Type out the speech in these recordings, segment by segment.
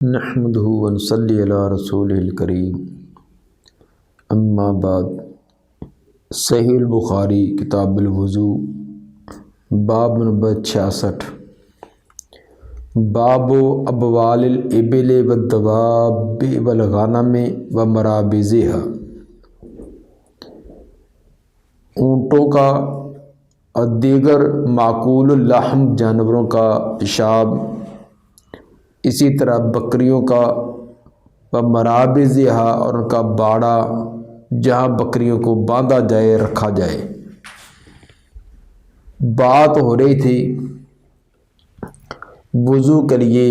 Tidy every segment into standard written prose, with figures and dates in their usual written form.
نحمدہ ونصلی علی رسولہ الکریم اما بعد۔ صحیح البخاری کتاب الوضو باب نمبر 66 باب ابوال الابل والدواب والغنم ومرابضها، اونٹوں کا اور دیگر معقول اللحم جانوروں کا پیشاب، اسی طرح بکریوں کا ومرابضها اور ان کا باڑا جہاں بکریوں کو باندھا جائے رکھا جائے۔ بات ہو رہی تھی وضو کے لیے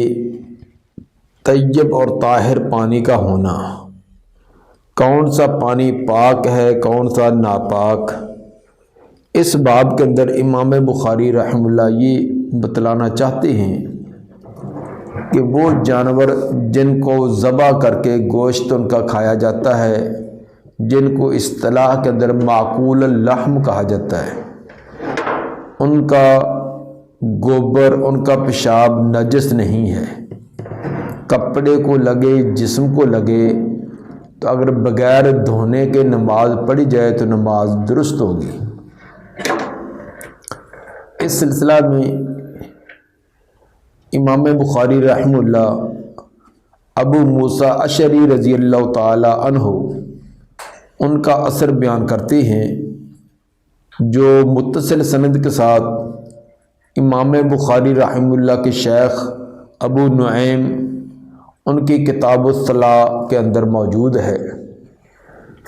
طیب اور طاہر پانی کا ہونا، کون سا پانی پاک ہے کون سا ناپاک۔ اس باب کے اندر امام بخاری رحمہ اللہ یہ بتلانا چاہتے ہیں کہ وہ جانور جن کو ذبح کر کے گوشت ان کا کھایا جاتا ہے، جن کو اصطلاح کے اندر معقول اللحم کہا جاتا ہے، ان کا گوبر ان کا پیشاب نجس نہیں ہے۔ کپڑے کو لگے جسم کو لگے تو اگر بغیر دھونے کے نماز پڑھی جائے تو نماز درست ہوگی۔ اس سلسلہ میں امام بخاری رحمہ اللہ ابو موسیٰ اشعری رضی اللہ تعالی عنہ ان کا اثر بیان کرتے ہیں جو متصل سند کے ساتھ امام بخاری رحمہ اللہ کے شیخ ابو نعیم ان کی کتاب الصلاۃ کے اندر موجود ہے۔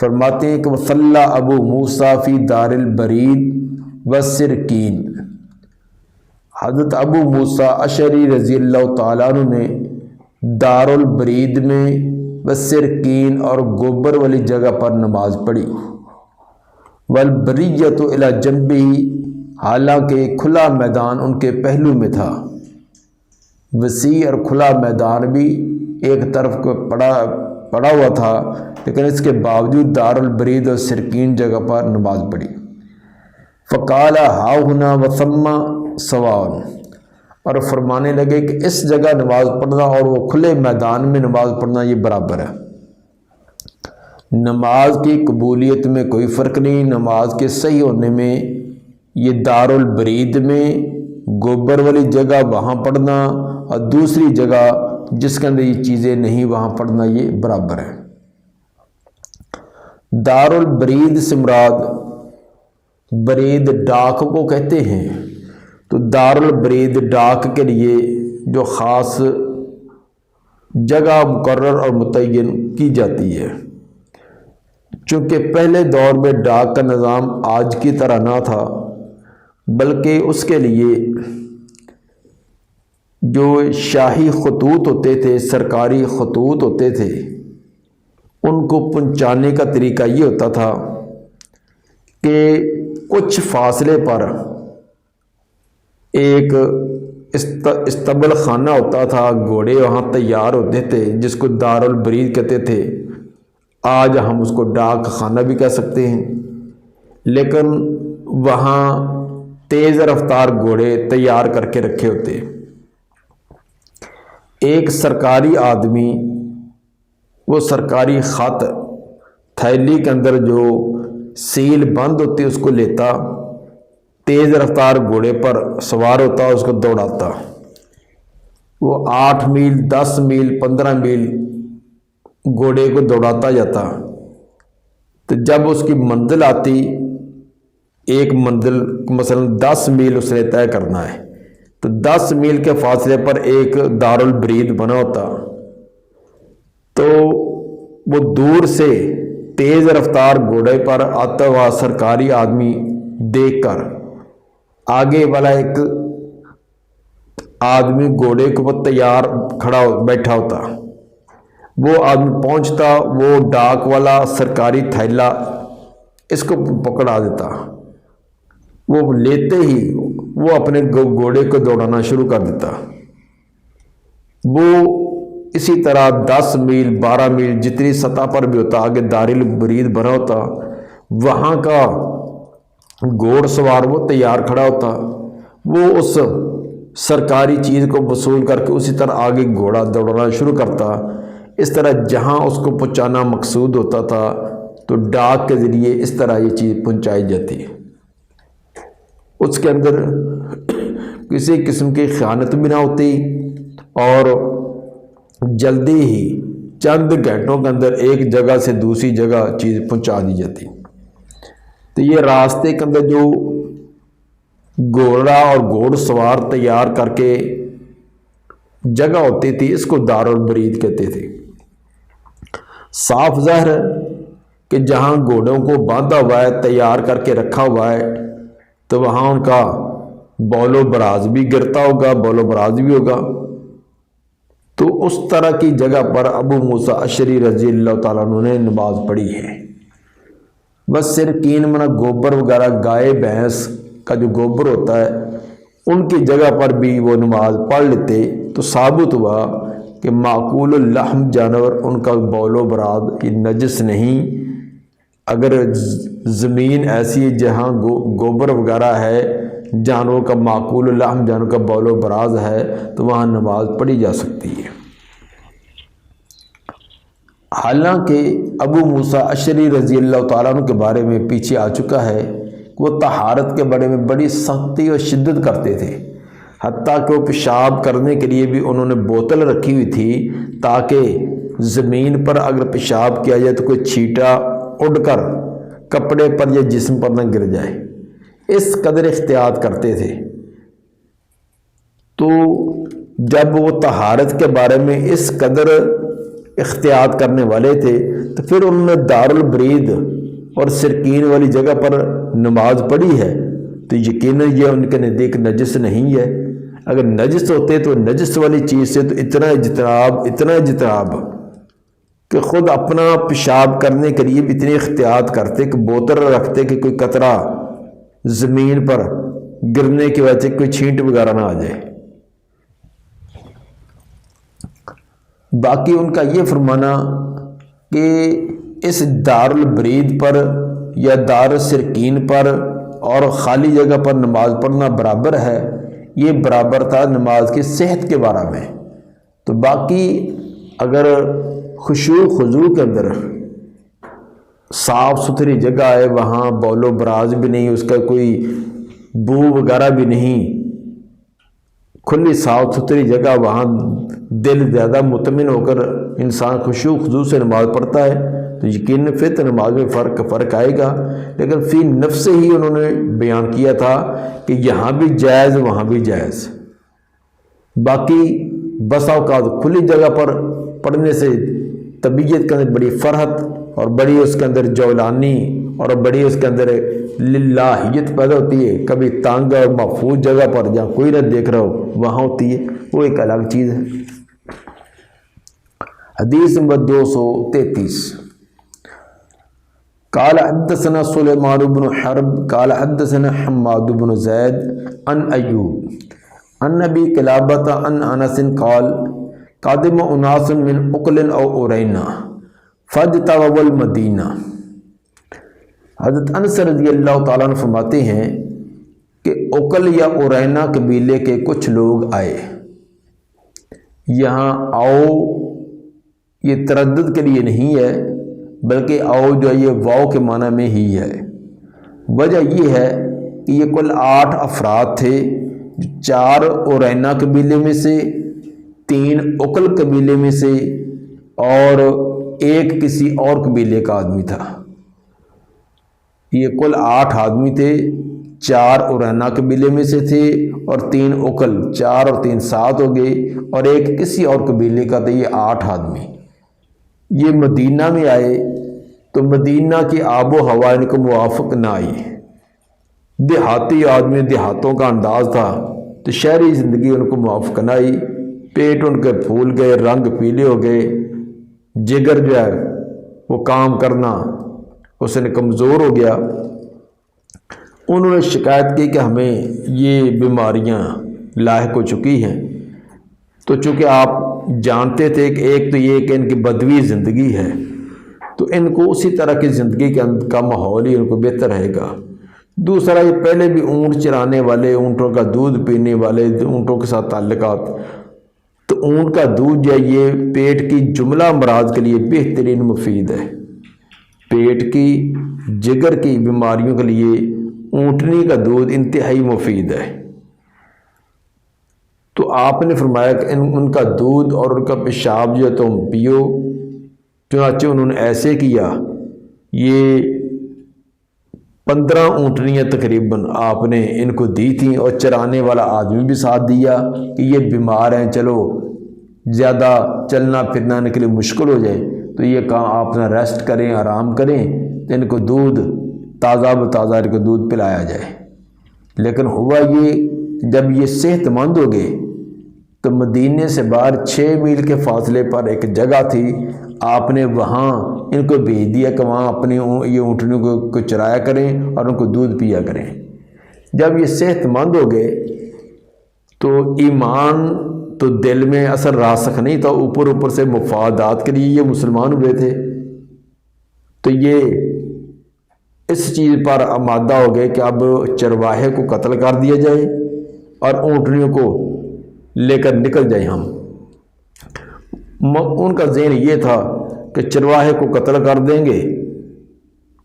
فرماتے ہیں کہ وصلی ابو موسیٰ فی دار البرید والسرکین، حضرت ابو موسیٰ اشعری رضی اللہ تعالیٰ عنہ نے دار البرید میں والسرکین اور گوبر والی جگہ پر نماز پڑھی۔ والبریۃ الی جنبہ، حالانکہ کھلا میدان ان کے پہلو میں تھا، وسیع اور کھلا میدان بھی ایک طرف کو پڑا ہوا تھا، لیکن اس کے باوجود دار البرید اور سرکین جگہ پر نماز پڑھی۔ فقال ہا ہنا وثم سواء، اور فرمانے لگے کہ اس جگہ نماز پڑھنا اور وہ کھلے میدان میں نماز پڑھنا یہ برابر ہے، نماز کی قبولیت میں کوئی فرق نہیں، نماز کے صحیح ہونے میں یہ دار البرید میں گوبر والی جگہ وہاں پڑھنا اور دوسری جگہ جس کے اندر یہ چیزیں نہیں وہاں پڑھنا یہ برابر ہے۔ دار البرید سے مراد برید ڈاک کو کہتے ہیں، تو دار البرید ڈاک کے لیے جو خاص جگہ مقرر اور متعین کی جاتی ہے، چونکہ پہلے دور میں ڈاک کا نظام آج کی طرح نہ تھا، بلکہ اس کے لیے جو شاہی خطوط ہوتے تھے، سرکاری خطوط ہوتے تھے، ان کو پہنچانے کا طریقہ یہ ہوتا تھا کہ کچھ فاصلے پر ایک استبل خانہ ہوتا تھا، گھوڑے وہاں تیار ہوتے تھے جس کو دار البرید کہتے تھے، آج ہم اس کو ڈاک خانہ بھی کہہ سکتے ہیں، لیکن وہاں تیز رفتار گھوڑے تیار کر کے رکھے ہوتے۔ ایک سرکاری آدمی وہ سرکاری خط تھیلی کے اندر جو سیل بند ہوتی اس کو لیتا، تیز رفتار گھوڑے پر سوار ہوتا، اس کو دوڑاتا، وہ 8 میل 10 میل 15 میل گھوڑے کو دوڑاتا جاتا، تو جب اس کی منزل آتی، ایک منزل مثلا 10 میل اس نے طے کرنا ہے، تو 10 میل کے فاصلے پر ایک دار البرید بنا ہوتا، تو وہ دور سے تیز رفتار گھوڑے پر آتا ہوا سرکاری آدمی دیکھ کر آگے والا ایک آدمی گھوڑے کو وہ تیار بیٹھا ہوتا، وہ آدمی پہنچتا، وہ ڈاک والا سرکاری تھیلا اس کو پکڑا دیتا، وہ لیتے ہی وہ اپنے گھوڑے کو دوڑانا شروع کر دیتا۔ وہ اسی طرح 10 میل 12 میل جتنی سطح پر بھی ہوتا، آگے دار البرید بنا ہوتا، وہاں کا گھوڑ سوار وہ تیار کھڑا ہوتا، وہ اس سرکاری چیز کو وصول کر کے اسی طرح آگے گھوڑا دوڑنا شروع کرتا۔ اس طرح جہاں اس کو پہنچانا مقصود ہوتا تھا تو ڈاک کے ذریعے اس طرح یہ چیز پہنچائی جاتی ہے۔ اس کے اندر کسی قسم کی خیانت بھی نہ ہوتی اور جلدی ہی چند گھنٹوں کے اندر ایک جگہ سے دوسری جگہ چیز پہنچا دی جاتی۔ تو یہ راستے کے اندر جو گھوڑا اور گھوڑ سوار تیار کر کے جگہ ہوتی تھی اس کو دار البرید کہتے تھے۔ صاف ظاہر ہے کہ جہاں گھوڑوں کو باندھا ہوا ہے، تیار کر کے رکھا ہوا ہے، تو وہاں ان کا بول و براز بھی گرتا ہوگا، بول و براز بھی ہوگا۔ تو اس طرح کی جگہ پر ابو موسیٰ اشعری رضی اللہ تعالیٰ عنہ نے نماز پڑھی ہے۔ بس سرکین منا گوبر وغیرہ گائے بھینس کا جو گوبر ہوتا ہے ان کی جگہ پر بھی وہ نماز پڑھ لیتے تو ثابت ہوا کہ معقول اللحم جانور ان کا بول و براز یہ نجس نہیں۔ اگر زمین ایسی جہاں گوبر وغیرہ ہے، جانوروں کا معقول اللحم جانور کا بول و براز ہے تو وہاں نماز پڑھی جا سکتی ہے۔ حالانکہ ابو موسیٰ اشعری رضی اللہ تعالیٰ عنہ کے بارے میں پیچھے آ چکا ہے کہ وہ طہارت کے بارے میں بڑی سختی اور شدت کرتے تھے، حتیٰ کہ وہ پیشاب کرنے کے لیے بھی انہوں نے بوتل رکھی ہوئی تھی تاکہ زمین پر اگر پیشاب کیا جائے تو کوئی چھیٹا اڑ کر کپڑے پر یا جسم پر نہ گر جائے، اس قدر احتیاط کرتے تھے۔ تو جب وہ طہارت کے بارے میں اس قدر احتیاط کرنے والے تھے تو پھر انہوں نے دار البرید اور سرکین والی جگہ پر نماز پڑھی ہے تو یقیناً یہ ان کے نزدیک نجس نہیں ہے۔ اگر نجس ہوتے تو نجس والی چیز سے تو اتنا اجتناب کہ خود اپنا پیشاب کرنے کے لیے بھی اتنی احتیاط کرتے کہ بوتل رکھتے کہ کوئی قطرہ زمین پر گرنے کی وجہ سے کوئی چھینٹ وغیرہ نہ آ جائے۔ باقی ان کا یہ فرمانا کہ اس دار البرید پر یا دار سرکین پر اور خالی جگہ پر نماز پڑھنا برابر ہے، یہ برابر تھا نماز کی صحت کے بارے میں۔ تو باقی اگر خشوع خضوع کے اندر صاف ستھری جگہ ہے، وہاں بول و براز بھی نہیں، اس کا کوئی بو وغیرہ بھی نہیں، کھلی صاف ستھری جگہ، وہاں دل زیادہ مطمئن ہو کر انسان خشوع خضوع سے نماز پڑھتا ہے تو یقیناً پھر تو نماز میں فرق آئے گا۔ لیکن فی نفس ہی انہوں نے بیان کیا تھا کہ یہاں بھی جائز وہاں بھی جائز۔ باقی بسا اوقات کھلی جگہ پر پڑھنے سے طبیعت کے اندر بڑی فرحت اور بڑی اس کے اندر جولانی اور بڑی اس کے اندر للہیت پیدا ہوتی ہے۔ کبھی تانگ اور محفوظ جگہ پر جہاں کوئی نہ دیکھ رہا ہو وہاں ہوتی ہے، وہ ایک الگ چیز ہے۔ حدیث نمبر 233 قال حدثنا سلیمان بن حرب قال حدثنا حماد بن زید عن ایوب عن ابی قلابۃ عن انس قال قادم اناس من اقل او ارینا فاجتووا المدینہ۔ حضرت انس رضی اللہ تعالیٰ عنہ فرماتے ہیں کہ اقل یا ارینا قبیلے کے کچھ لوگ آئے۔ یہاں آؤ یہ تردد کے لیے نہیں ہے بلکہ آؤ جو ہے یہ واو کے معنی میں ہی ہے۔ وجہ یہ ہے کہ یہ کل 8 افراد تھے، 4 ارینا قبیلے میں سے، 3 اقل قبیلے میں سے اور 1 کسی اور قبیلے کا آدمی تھا۔ یہ کل 8 آدمی تھے، 4 ارینا قبیلے میں سے تھے اور 3 اقل، 4 اور 3 7 ہو گئے، اور 1 کسی اور قبیلے کا تھا۔ یہ 8 آدمی یہ مدینہ میں آئے تو مدینہ کی آب و ہوا ان کو موافق نہ آئی۔ دیہاتی آدمی، دیہاتوں کا انداز تھا تو شہری زندگی ان کو موافق نہ آئی۔ پیٹ ان کے پھول گئے، رنگ پیلے ہو گئے، جگر جو ہے وہ کام کرنا اس نے کمزور ہو گیا۔ انہوں نے شکایت کی کہ ہمیں یہ بیماریاں لاحق ہو چکی ہیں۔ تو چونکہ آپ جانتے تھے کہ ایک تو یہ کہ ان کی بدوی زندگی ہے تو ان کو اسی طرح کی زندگی کا ماحول ہی ان کو بہتر رہے گا۔ دوسرا یہ پہلے بھی اونٹ چرانے والے، اونٹوں کا دودھ پینے والے، اونٹوں کے ساتھ تعلقات، تو اونٹ کا دودھ جو ہے یہ پیٹ کی جملہ امراض کے لیے بہترین مفید ہے۔ پیٹ کی، جگر کی بیماریوں کے لیے اونٹنی کا دودھ انتہائی مفید ہے۔ تو آپ نے فرمایا کہ ان کا دودھ اور ان کا پیشاب جو ہے تم پیو۔ چنانچہ انہوں نے ایسے کیا۔ یہ 15 اونٹنیاں تقریباً آپ نے ان کو دی تھیں، اور چرانے والا آدمی بھی ساتھ دیا کہ یہ بیمار ہیں، چلو زیادہ چلنا پھرنا ان کے لیے مشکل ہو جائے تو یہ کام آپ نہ ریسٹ کریں، آرام کریں، تو ان کو دودھ تازہ بتازہ ان کو دودھ پلایا جائے۔ لیکن ہوا یہ جب یہ صحت مند ہو گئے تو مدینے سے باہر 6 میل کے فاصلے پر ایک جگہ تھی، آپ نے وہاں ان کو بھیج دیا کہ وہاں اپنی یہ اونٹنیوں کو چرایا کریں اور ان کو دودھ پیا کریں۔ جب یہ صحت مند ہو گئے تو ایمان تو دل میں اثر راسخ نہیں تھا، اوپر اوپر سے مفادات کے لیے یہ مسلمان ہوئے تھے، تو یہ اس چیز پر آمادہ ہو گئے کہ اب چرواہے کو قتل کر دیا جائے اور اونٹنیوں کو لے کر نکل جائیں ہم۔ ان کا ذہن یہ تھا کہ چرواہے کو قتل کر دیں گے،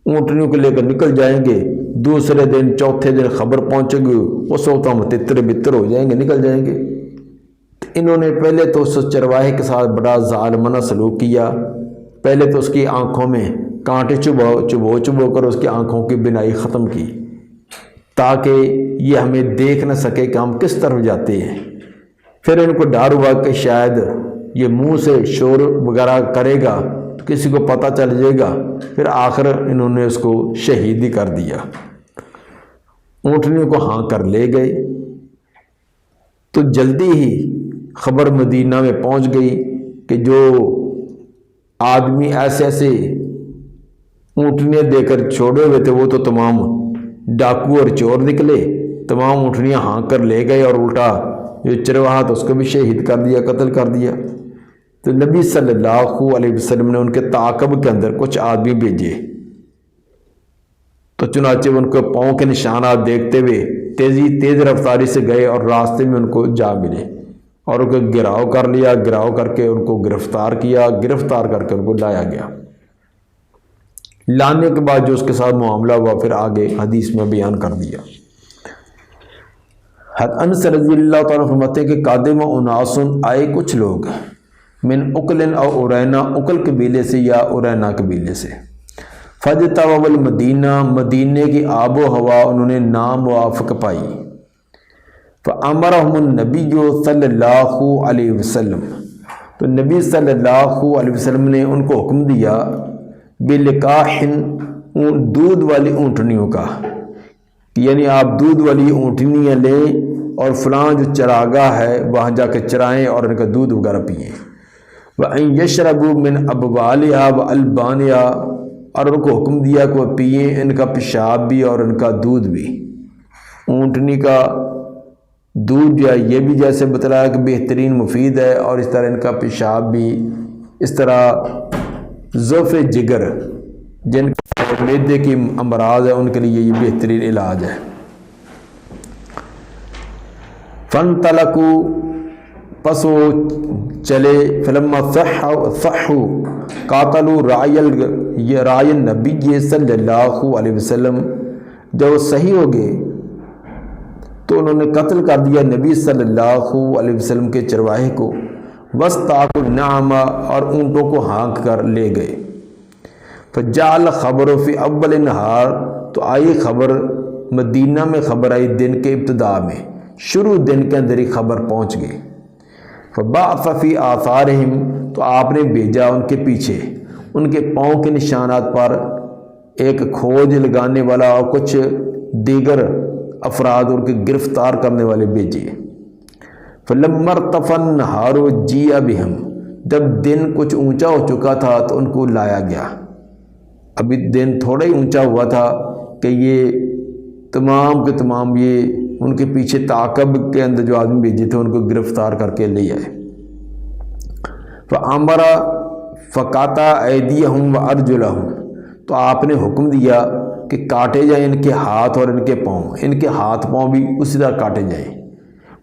اونٹنیوں کو لے کر نکل جائیں گے، دوسرے دن چوتھے دن خبر پہنچے گی، اس وقت ہم تتر بتر ہو جائیں گے، نکل جائیں گے۔ انہوں نے پہلے تو اس چرواہے کے ساتھ بڑا ظالمانہ سلوک کیا۔ پہلے تو اس کی آنکھوں میں کانٹے چبو کر اس کی آنکھوں کی بینائی ختم کی، تاکہ یہ ہمیں دیکھ نہ سکے کہ ہم کس طرف جاتے ہیں۔ پھر ان کو ڈر ہوا کہ شاید یہ منہ سے شور وغیرہ کرے گا تو کسی کو پتہ چل جائے گا، پھر آخر انہوں نے اس کو شہید ہی کر دیا۔ اونٹنیوں کو ہاں کر لے گئے تو جلدی ہی خبر مدینہ میں پہنچ گئی کہ جو آدمی ایسے ایسے اونٹنیاں دے کر چھوڑے ہوئے تھے وہ تو تمام ڈاکو اور چور نکلے، تمام اونٹنیاں ہاں کر لے گئے، اور الٹا جو چرواہا تھا اس کو بھی شہید کر دیا، قتل کر دیا۔ تو نبی صلی اللہ علیہ وسلم نے ان کے تعاقب کے اندر کچھ آدمی بھیجے، تو چنانچہ ان کو پاؤں کے نشانات دیکھتے ہوئے تیز رفتاری سے گئے اور راستے میں ان کو جا ملے اور ان کو گھراؤ کر لیا، گھراؤ کر کے ان کو گرفتار کیا، گرفتار کر کے ان کو لایا گیا۔ لانے کے بعد جو اس کے ساتھ معاملہ ہوا پھر آگے حدیث میں بیان کر دیا۔ انس رضی اللہ تعالیٰ فرماتے ہیں کہ قادم اناسن آئے کچھ لوگ من اکلن او ارینا، اکل قبیلے سے یا ارینا قبیلے سے، فجتووا المدینہ، مدینے کی آب و ہوا انہوں نے ناموافق پائی، فامرہم النبی صلی اللہ علیہ وسلم، تو نبی صلی اللہ علیہ وسلم نے ان کو حکم دیا بلقاحن، دودھ والی اونٹنیوں کا، یعنی آپ دودھ والی اونٹنیاں لیں اور فلاں جو چراگاہ ہے وہاں جا کے چرائیں اور ان کا دودھ وغیرہ پئیں، وَأَن يَشْرَبُوا مِنْ أَبْوَالِهَا وَأَلْبَانِهَا، اور ان کو حکم دیا کہ وہ پئیں ان کا پیشاب بھی اور ان کا دودھ بھی۔ اونٹنی کا دودھ جو ہے یہ بھی جیسے بتلایا کہ بہترین مفید ہے، اور اس طرح ان کا پیشاب بھی، اس طرح ضعف جگر جن کا معدے کی امراض ہے ان کے لیے یہ بہترین علاج ہے۔ فَانْطَلَقُوا، پس وہ چلے، فلما صحوا قاتلوا راعی النبی صلی اللہ علیہ وسلم، جب وہ صحیح ہو گئے تو انہوں نے قتل کر دیا نبی صلی اللہ علیہ وسلم کے چرواہے کو، واستاقوا النعم، اور اونٹوں کو ہانک کر لے گئے۔ فجعل خبر فی اول النہار، تو آئی خبر مدینہ میں، خبر آئی دن کے ابتدا میں، شروع دن کے اندر ہی خبر پہنچ گئی۔ فبعث فی آثارہم، تو آپ نے بھیجا ان کے پیچھے، ان کے پاؤں کے نشانات پر ایک کھوج لگانے والا اور کچھ دیگر افراد ان کے گرفتار کرنے والے بھیجے۔ فلما ارتفع النہار جیء بہم، جب دن کچھ اونچا ہو چکا تھا تو ان کو لایا گیا۔ ابھی دن تھوڑا ہی اونچا ہوا تھا کہ یہ تمام کے تمام یہ ان کے پیچھے تعاقب کے اندر جو آدمی بھیجے تھے ان کو گرفتار کر کے لے آئے۔ فَأَمَرَ فَقَطَعَ أَيْدِيَهُمْ وَأَرْجُلَهُمْ، تو آپ نے حکم دیا کہ کاٹے جائیں ان کے ہاتھ اور ان کے پاؤں، ان کے ہاتھ پاؤں بھی اسی طرح کاٹے جائیں۔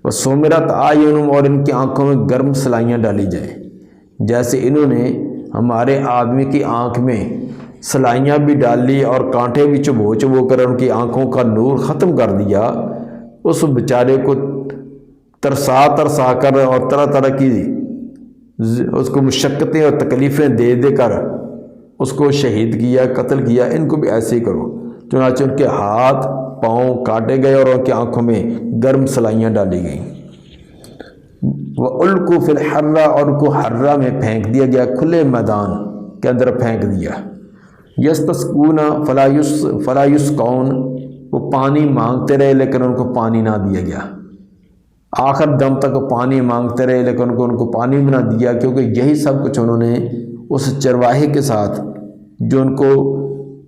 وَسُمِرَتْ أَعْيُنُهُمْ اور ان کی آنکھوں میں گرم سلائیاں ڈالی جائیں، جیسے انہوں نے ہمارے آدمی کی آنکھ میں سلائیاں بھی ڈالی اور کانٹے بھی چبو کر ان کی آنکھوں کا نور ختم کر دیا، اس بیچارے کو ترسا کر اور طرح طرح کی اس کو مشقتیں اور تکلیفیں دے کر اس کو شہید کیا، قتل کیا۔ ان کو بھی ایسے ہی کرو۔ چنانچہ ان کے ہاتھ پاؤں کاٹے گئے اور ان کی آنکھوں میں گرم سلائیاں ڈالی گئیں۔ وَأُلْقُوا فِي الْحَرَّةِ اور ان کو حرہ میں پھینک دیا گیا، کھلے میدان کے اندر پھینک دیا۔ يَسْتَسْقُونَ فَلَا يُسْقَوْنَ وہ پانی مانگتے رہے لیکن ان کو پانی نہ دیا گیا، آخر دم تک پانی مانگتے رہے لیکن ان کو پانی بھی نہ دیا، کیونکہ یہی سب کچھ انہوں نے اس چرواہے کے ساتھ جو ان کو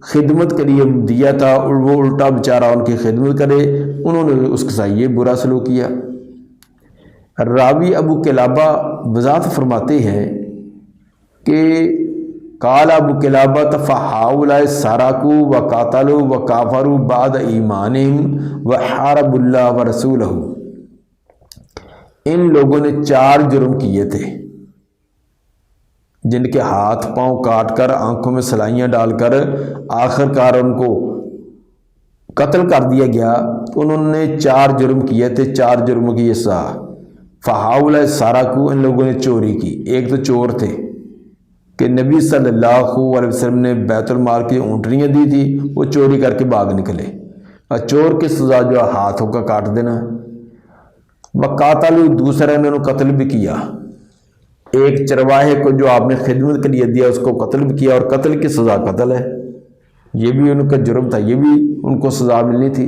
خدمت کے لیے دیا تھا، اور وہ الٹا بیچارہ ان کی خدمت کرے، انہوں نے اس کے ساتھ یہ برا سلوک کیا۔ راوی ابو قلابہ وضاحت فرماتے ہیں کہ قال ابو قلابہ فہؤلاء سرقوا وقتلوا وکفروا بعد ایمانہم وحاربوا اللہ ورسولہ، ان لوگوں نے 4 جرم کیے تھے، جن کے ہاتھ پاؤں کاٹ کر آنکھوں میں سلائیاں ڈال کر آخر کار ان کو قتل کر دیا گیا۔ انہوں نے 4 جرم کیے تھے، 4 جرموں کی یہ سزا۔ فہؤلاء سرقوا ان لوگوں نے چوری کی۔ ایک تو چور تھے کہ نبی صلی اللہ علیہ وسلم نے بیت المال کی اونٹنیاں دی تھی، وہ چوری کر کے بھاگ نکلے، اور چور کی سزا جو ہاتھوں کا کاٹ دینا۔ وقاتلوا دوسرے نے انہوں قتل بھی کیا، ایک چرواہے کو جو آپ نے خدمت کے لیے دیا اس کو قتل بھی کیا، اور قتل کی سزا قتل ہے، یہ بھی ان کا جرم تھا، یہ بھی ان کو سزا ملنی تھی۔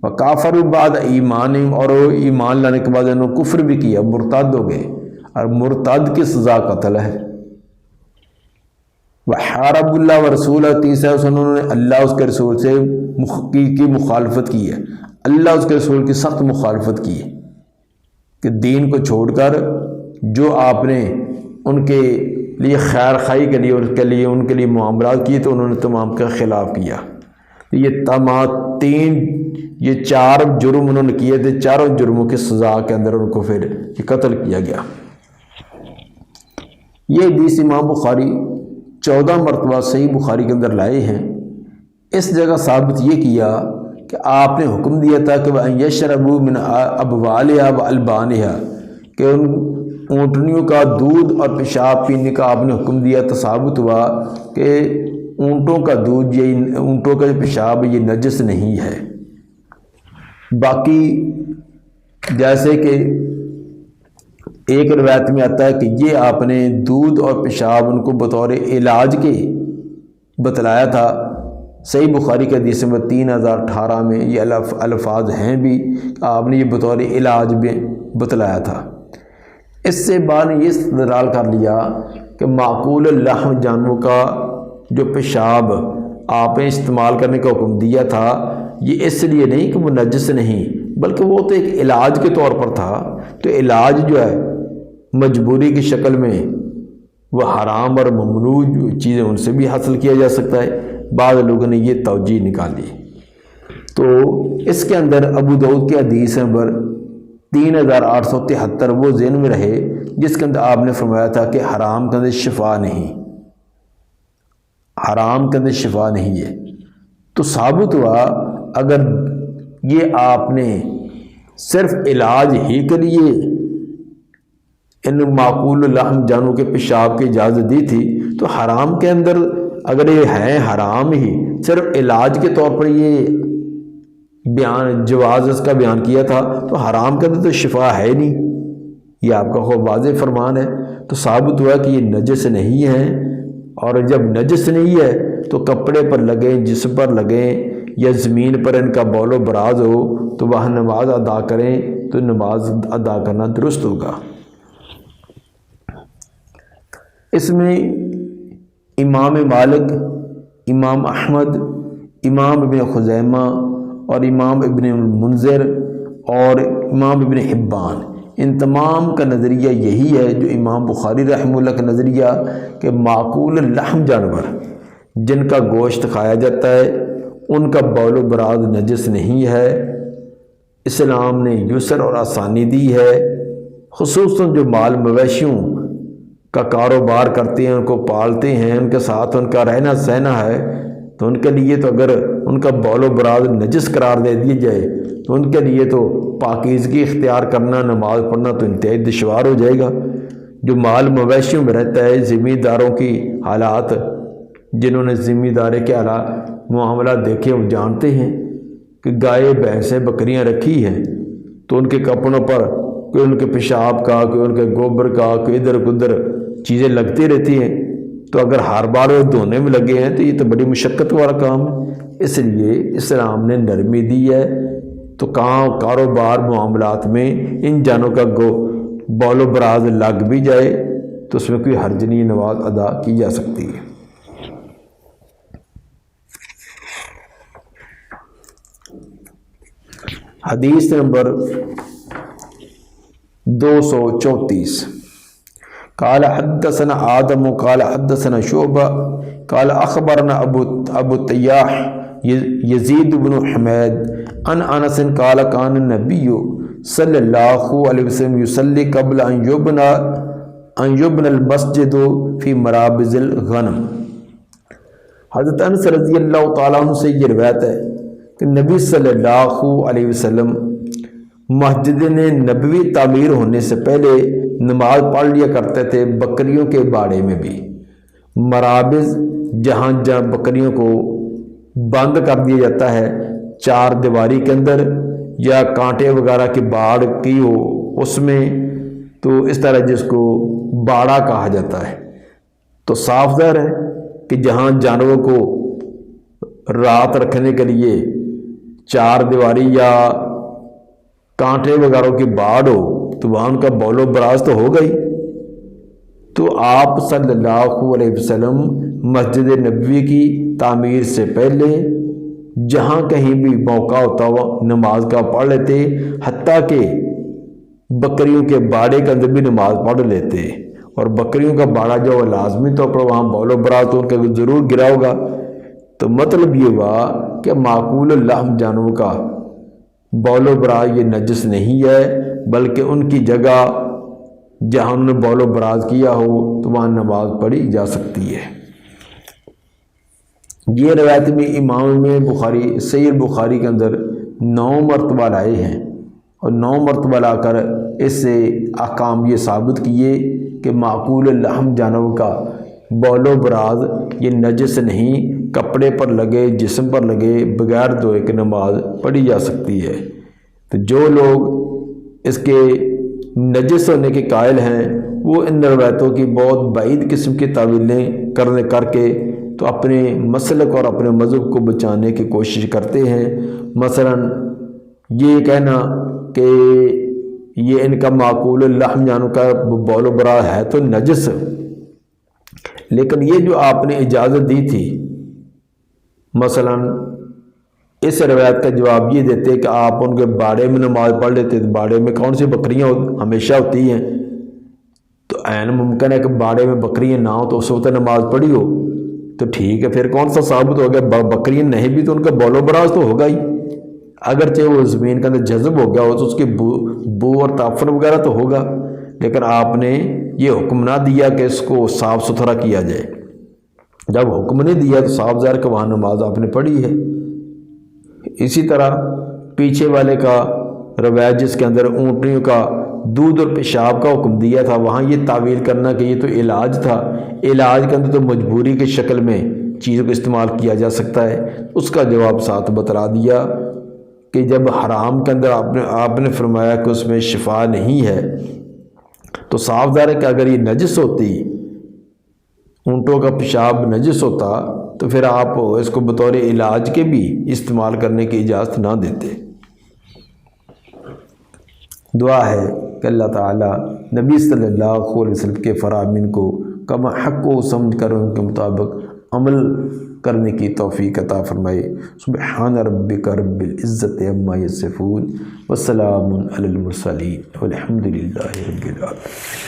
وکافروا بعد ایمانہم اور وہ ایمان لانے کے بعد انہوں نے کفر بھی کیا، مرتد ہو گئے، اور مرتد کی سزا قتل ہے۔ وحارب اللہ ورسولہ تیسرا انہوں نے اللہ اس کے رسول سے کی مخالفت کی ہے، اللہ اس کے رسول کی سخت مخالفت کی ہے کہ دین کو چھوڑ کر جو آپ نے ان کے لیے خیر خواہی کے لیے ان کے لیے معاملات کیے تو انہوں نے تمام کا خلاف کیا۔ یہ تمام 4 جرم انہوں نے کیے تھے، 4 جرموں کی سزا کے اندر ان کو پھر یہ قتل کیا گیا۔ یہ حدیث امام بخاری 14 مرتبہ صحیح بخاری کے اندر لائے ہیں۔ اس جگہ ثابت یہ کیا کہ آپ نے حکم دیا تھا کہ وَأَن يَشْرَبُوا مِنْ أَبْوَالِهَا وَأَلْبَانِهَا کہ ان اونٹنیوں کا دودھ اور پیشاب پینے کا آپ نے حکم دیا، تو ثابت ہوا کہ اونٹوں کا دودھ، یہ اونٹوں کا جو پیشاب یہ نجس نہیں ہے۔ باقی جیسے کہ ایک روایت میں آتا ہے کہ یہ آپ نے دودھ اور پیشاب ان کو بطور علاج کے بتلایا تھا، صحیح بخاری کے حدیث میں 3018 میں یہ الفاظ ہیں بھی، آپ نے یہ بطور علاج بھی بتلایا تھا۔ اس سے بعد نے یہ استدلال کر لیا کہ معقول اللحم جانوروں کا جو پیشاب آپ نے استعمال کرنے کا حکم دیا تھا، یہ اس لیے نہیں کہ وہ نجس نہیں، بلکہ وہ تو ایک علاج کے طور پر تھا، تو علاج جو ہے مجبوری کی شکل میں وہ حرام اور ممنوع چیزیں ان سے بھی حاصل کیا جا سکتا ہے۔ بعض لوگوں نے یہ توجیہ نکالی، تو اس کے اندر ابو داؤد کی حدیث نمبر 3873 وہ ذہن میں رہے، جس کے اندر آپ نے فرمایا تھا کہ حرام کے اندر شفا نہیں، حرام کے اندر شفا نہیں ہے۔ تو ثابت ہوا اگر یہ آپ نے صرف علاج ہی کے لیے ان معقول اللحم جانوروں کے پیشاب کی اجازت دی تھی، تو حرام کے اندر اگر یہ ہے حرام ہی، صرف علاج کے طور پر یہ بیان جواز اس کا بیان کیا تھا، تو حرام کے اندر تو شفا ہے نہیں، یہ آپ کا خوب واضح فرمان ہے۔ تو ثابت ہوا کہ یہ نجس نہیں ہے، اور جب نجس نہیں ہے تو کپڑے پر لگیں، جسم پر لگیں، یا زمین پر ان کا بول و براز ہو تو وہاں نماز ادا کریں، تو نماز ادا کرنا درست ہوگا۔ اس میں امام مالک، امام احمد، امام ابن خزیمہ اور امام ابن منذر اور امام ابن حبان، ان تمام کا نظریہ یہی ہے جو امام بخاری رحمہ اللہ کا نظریہ، کہ معقول اللحم جانور جن کا گوشت کھایا جاتا ہے ان کا بول و براز نجس نہیں ہے۔ اسلام نے یسر اور آسانی دی ہے، خصوصاً جو مال مویشیوں کا کاروبار کرتے ہیں، ان کو پالتے ہیں، ان کے ساتھ ان کا رہنا سہنا ہے، تو ان کے لیے تو اگر ان کا بول و براز نجس قرار دے دیا جائے تو ان کے لیے تو پاکیزگی اختیار کرنا، نماز پڑھنا تو انتہائی دشوار ہو جائے گا۔ جو مال مویشیوں میں رہتا ہے، ذمہ داروں کی حالات، جنہوں نے ذمہ داری کے حالات معاملات دیکھے وہ جانتے ہیں کہ گائے بھینسیں بکریاں رکھی ہیں تو ان کے کپڑوں پر کوئی ان کے پیشاب کا، کوئی ان کے گوبر کا، کوئی ادھر ادھر چیزیں لگتی رہتی ہیں، تو اگر ہر بار وہ دھونے میں لگے ہیں تو یہ تو بڑی مشقت والا کام ہے۔ اس لیے اسلام نے نرمی دی ہے، تو کاروبار معاملات میں ان جانوں کا بول و براز لگ بھی جائے تو اس میں کوئی حرج نہیں، نماز ادا کی جا سکتی ہے۔ حدیث نمبر 234، قال حدثنا آدم قال حدثنا شعبہ قال اخبرنا ابو طیاح یزید بن حمید عن انس قال کان النبی صلی اللہ علیہ وسلم یصلی قبل ان یبنى المسجد فی مرابض الغنم۔ حضرت انس رضی اللہ تعالیٰ عنہ سے یہ روایت ہے کہ نبی صلی اللہ علیہ وسلم مسجد نبوی تعمیر ہونے سے پہلے نماز پڑھ لیا کرتے تھے بکریوں کے باڑے میں بھی۔ مرابض جہاں بکریوں کو بند کر دیا جاتا ہے چار دیواری کے اندر، یا کانٹے وغیرہ کی باڑ کی ہو اس میں، تو اس طرح جس کو باڑا کہا جاتا ہے، تو صاف ظاہر ہے کہ جہاں جانوروں کو رات رکھنے کے لیے چار دیواری یا کانٹے وغیرہ کی باڑ ہو تو وہاں ان کا بول و براز تو ہوگا ہی۔ تو آپ صلی اللہ علیہ وسلم مسجد نبوی کی تعمیر سے پہلے جہاں کہیں بھی موقع ہوتا ہوا نماز کا پڑھ لیتے، حتیٰ کہ بکریوں کے باڑے کے اندر بھی نماز پڑھ لیتے، اور بکریوں کا باڑا جو لازمی طور پر وہاں بول و براز تو ان کا ضرور گرا ہوگا۔ تو مطلب یہ ہوا کہ معقول اللحم جانوروں کا بول و براز یہ نجس نہیں ہے، بلکہ ان کی جگہ جہاں انہوں نے بول و براز کیا ہو تو وہاں نماز پڑھی جا سکتی ہے۔ یہ روایت میں امام میں بخاری صحیح بخاری کے اندر 9 مرتبہ لائے ہیں، اور 9 مرتبہ لا کر اس سے احکام یہ ثابت کیے کہ معقول اللحم جانوروں کا بول و براز یہ نجس نہیں، کپڑے پر لگے، جسم پر لگے، بغیر دھوئے کے نماز پڑھی جا سکتی ہے۔ تو جو لوگ اس کے نجس ہونے کے قائل ہیں وہ ان روایتوں کی بہت بعید قسم کی تعویلیں کر کے تو اپنے مسلک اور اپنے مذہب کو بچانے کی کوشش کرتے ہیں۔ مثلا یہ کہنا کہ یہ ان کا معقول اللحم جانوں کا بول و براز ہے تو نجس، لیکن یہ جو آپ نے اجازت دی تھی، مثلا اس روایت کا جواب یہ دیتے کہ آپ ان کے باڑے میں نماز پڑھ لیتے، تو باڑے میں کون سی بکریاں ہمیشہ ہوتی ہیں، تو عین ممکن ہے کہ باڑے میں بکریاں نہ ہو تو اس وقت نماز پڑھی ہو، تو ٹھیک ہے، پھر کون سا ثابت ہو گیا؟ بکریاں نہیں بھی تو ان کا بول و براز تو ہوگا ہی، اگرچہ وہ زمین کے اندر جذب ہو گیا ہو تو اس کی بو اور تعفن وغیرہ تو ہوگا، لیکن آپ نے یہ حکم نہ دیا کہ اس کو صاف ستھرا کیا جائے۔ جب حکم نہیں دیا تو صاف ظاہر کہ وہاں نماز آپ نے پڑھی ہے۔ اسی طرح پیچھے والے کا روایت جس کے اندر اونٹنیوں کا دودھ اور پیشاب کا حکم دیا تھا، وہاں یہ تعویل کرنا کہ یہ تو علاج تھا، علاج کے اندر تو مجبوری کی شکل میں چیزوں کو استعمال کیا جا سکتا ہے، اس کا جواب ساتھ بتلا دیا کہ جب حرام کے اندر آپ نے فرمایا کہ اس میں شفا نہیں ہے، تو صاف ظاہر ہے کہ اگر یہ نجس ہوتی، اونٹوں کا پیشاب نجس ہوتا، تو پھر آپ اس کو بطور علاج کے بھی استعمال کرنے کی اجازت نہ دیتے۔ دعا ہے کہ اللہ تعالیٰ نبی صلی اللہ علیہ وسلم کے فرامین کو کما حق و سمجھ کر ان کے مطابق عمل کرنے کی توفیق عطا فرمائے۔ سبحان ربک رب العزت عما یصفون وسلام علی المرسلین والحمد للہ رب العالمین۔